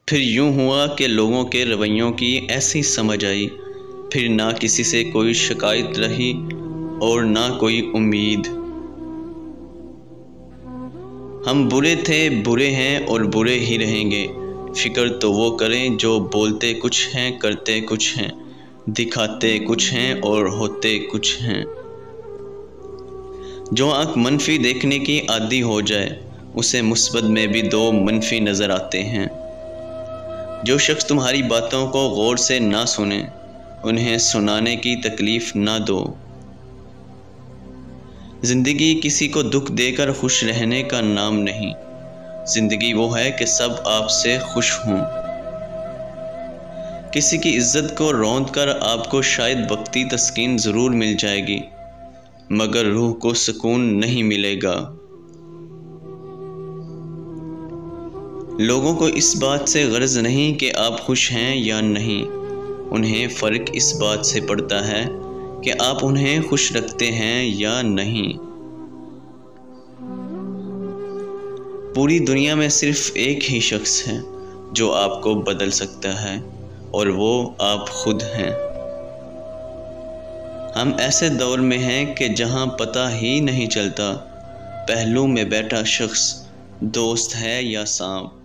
پھر یوں ہوا کہ لوگوں کے رویوں کی ایسی سمجھ آئی، پھر نہ کسی سے کوئی شکایت رہی اور نہ کوئی امید۔ ہم برے تھے، برے ہیں اور برے ہی رہیں گے۔ فکر تو وہ کریں جو بولتے کچھ ہیں، کرتے کچھ ہیں، دکھاتے کچھ ہیں اور ہوتے کچھ ہیں۔ جو آنکھ منفی دیکھنے کی عادی ہو جائے، اسے مثبت میں بھی دو منفی نظر آتے ہیں۔ جو شخص تمہاری باتوں کو غور سے نہ سنے، انہیں سنانے کی تکلیف نہ دو۔ زندگی کسی کو دکھ دے کر خوش رہنے کا نام نہیں، زندگی وہ ہے کہ سب آپ سے خوش ہوں۔ کسی کی عزت کو روند کر آپ کو شاید وقتی تسکین ضرور مل جائے گی، مگر روح کو سکون نہیں ملے گا۔ لوگوں کو اس بات سے غرض نہیں کہ آپ خوش ہیں یا نہیں، انہیں فرق اس بات سے پڑتا ہے کہ آپ انہیں خوش رکھتے ہیں یا نہیں۔ پوری دنیا میں صرف ایک ہی شخص ہے جو آپ کو بدل سکتا ہے، اور وہ آپ خود ہیں۔ ہم ایسے دور میں ہیں کہ جہاں پتہ ہی نہیں چلتا پہلو میں بیٹھا شخص دوست ہے یا سانپ۔